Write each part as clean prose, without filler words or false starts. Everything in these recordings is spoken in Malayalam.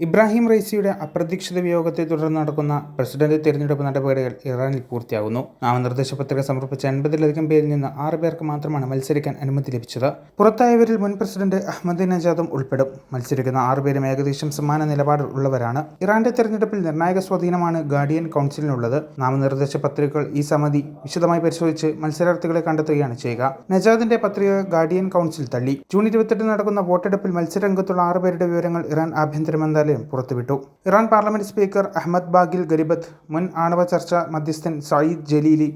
ഇബ്രാഹിം റൈസിയുടെ അപ്രതീക്ഷിത വിയോഗത്തെ തുടർന്ന് നടക്കുന്ന പ്രസിഡന്റ് തിരഞ്ഞെടുപ്പ് നടപടികൾ ഇറാനിൽ പൂർത്തിയാകുന്നു. നാമനിർദ്ദേശ പത്രിക സമർപ്പിച്ച 80-ലധികം പേരിൽ നിന്ന് 6 പേർക്ക് മാത്രമാണ് മത്സരിക്കാൻ അനുമതി ലഭിച്ചത്. പുറത്തായവരിൽ മുൻ പ്രസിഡന്റ് അഹമ്മദിനജാദും ഉൾപ്പെടും. മത്സരിക്കുന്ന 6 പേരും ഏകദേശം സമാന നിലപാട് ഉള്ളവരാണ്. ഇറാന്റെ തെരഞ്ഞെടുപ്പിൽ നിർണായക സ്വാധീനമാണ് ഗാർഡിയൻ കൗൺസിലിനുള്ളത്. നാമനിർദ്ദേശ പത്രികകൾ ഈ സമിതി വിശദമായി പരിശോധിച്ച് മത്സരാർത്ഥികളെ കണ്ടെത്തുകയാണ് ചെയ്യുക. നജാദിന്റെ പത്രിക ഗാർഡിയൻ കൗൺസിൽ തള്ളി. ജൂൺ 28 നടക്കുന്ന വോട്ടെടുപ്പിൽ മത്സരരംഗത്തുള്ള 6 പേരുടെ വിവരങ്ങൾ ഇറാൻ ആഭ്യന്തര മന്ത്രാലയം പുറത്തുവിട്ടു. ഇറാൻ പാർലമെന്റ് സ്പീക്കർ അഹമ്മദ് ബാഗിൽ ഗരിബത്ത്, മുൻ ആണവ ചർച്ചാ മധ്യസ്ഥൻ സയ്യിദ് ജലീലി,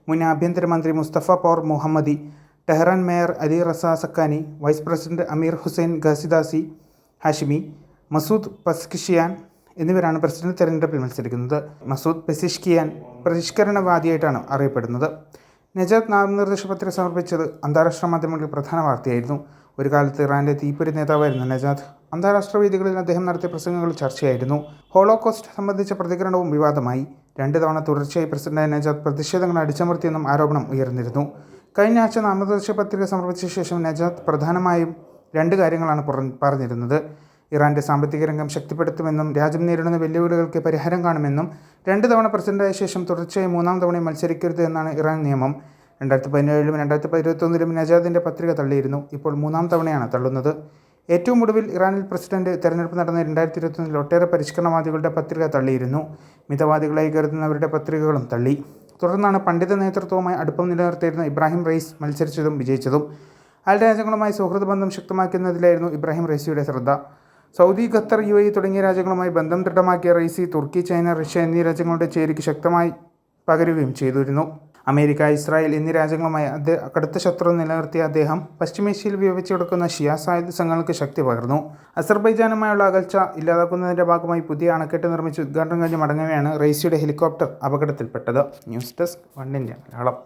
മുൻ ആഭ്യന്തരമന്ത്രി Mustafa Pour Mohammadi, Tehran mayor Ali Reza Zakani, vice president Amir Hossein Ghazizadeh Hashemi, Masoud Pezeshkian എന്നിവരാണ് പ്രസിഡന്റ് തെരഞ്ഞെടുപ്പിൽ മത്സരിക്കുന്നത്. മസൂദ് പെസിഷ്കിയാൻ പരിഷ്കരണവാദിയായിട്ടാണ് അറിയപ്പെടുന്നത്. നജാദ് നാമനിർദ്ദേശ പത്രിക സമർപ്പിച്ചത് അന്താരാഷ്ട്ര മാധ്യമങ്ങളിൽ പ്രധാന വാർത്തയായിരുന്നു. ഒരു കാലത്ത് ഇറാന്റെ തീപ്പൊരി നേതാവായിരുന്നു നജാദ്. അന്താരാഷ്ട്ര വേദികളിൽ അദ്ദേഹം നടത്തിയ പ്രസംഗങ്ങൾ ചർച്ചയായിരുന്നു. ഹോളോകോസ്റ്റ് സംബന്ധിച്ച പ്രതികരണവും വിവാദമായി. 2 തവണ തുടർച്ചയായി പ്രസിഡന്റായ നജാദ് പ്രതിഷേധങ്ങൾ അടിച്ചമർത്തിയെന്നും ആരോപണം ഉയർന്നിരുന്നു. കഴിഞ്ഞ ആഴ്ച നാമനിർദ്ദേശ പത്രിക സമർപ്പിച്ച ശേഷം നജാദ് പ്രധാനമായും 2 കാര്യങ്ങളാണ് പറഞ്ഞിരുന്നത്. ഇറാന്റെ സാമ്പത്തിക രംഗം ശക്തിപ്പെടുത്തുമെന്നും രാജ്യം നേരിടുന്ന വെല്ലുവിളികൾക്ക് പരിഹാരം കാണുമെന്നും 2 തവണ പ്രസിഡന്റായ ശേഷം തുടർച്ചയായി 3-ാം തവണയും മത്സരിക്കരുത് എന്നാണ് ഇറാൻ നിയമം. 2017-ലും 2021-ലും നജാദിന്റെ പത്രിക തള്ളിയിരുന്നു. ഇപ്പോൾ 3-ാം തവണയാണ് തള്ളുന്നത്. ഏറ്റവും ഒടുവിൽ ഇറാനിൽ പ്രസിഡന്റ് തെരഞ്ഞെടുപ്പ് നടന്ന 2021-ൽ ഒട്ടേറെ പരിഷ്കരണവാദികളുടെ പത്രിക തള്ളിയിരുന്നു. മിതവാദികളായി കരുതുന്നവരുടെ പത്രികകളും തള്ളി. തുടർന്നാണ് പണ്ഡിത നേതൃത്വവുമായി അടുപ്പം നിലനിർത്തിയിരുന്ന ഇബ്രാഹിം റൈസ് മത്സരിച്ചതും വിജയിച്ചതും. അയൽ രാജ്യങ്ങളുമായി സൗഹൃദ ബന്ധം ശക്തമാക്കുന്നതിലായിരുന്നു ഇബ്രാഹിം റൈസിയുടെ ശ്രദ്ധ. സൗദി, ഖത്തർ, UAE തുടങ്ങിയ രാജ്യങ്ങളുമായി ബന്ധം ദൃഢമാക്കിയ റൈസി തുർക്കി, ചൈന, റഷ്യ എന്നീ രാജ്യങ്ങളുടെ ചേരിക്ക് ശക്തമായി പകരുകയും ചെയ്തിരുന്നു. അമേരിക്ക, ഇസ്രായേൽ എന്നീ രാജ്യങ്ങളുമായി കടുത്ത ശത്രുത നിലനിർത്തിയ അദ്ദേഹം പശ്ചിമേഷ്യയിൽ വ്യാപിച്ചുകിടക്കുന്ന ഷിയ സായുധ സംഘങ്ങൾക്ക് ശക്തി പകർന്നു. അസർബൈജാനുമായുള്ള അകൽച്ച ഇല്ലാതാക്കുന്നതിന്റെ ഭാഗമായി പുതിയ അണക്കെട്ട് നിർമ്മിച്ച് ഉദ്ഘാടനം കഴിഞ്ഞ് മടങ്ങവെയാണ് റൈസിയുടെ ഹെലികോപ്റ്റർ അപകടത്തിൽപ്പെട്ടത്. News desk 1 India Malayalam.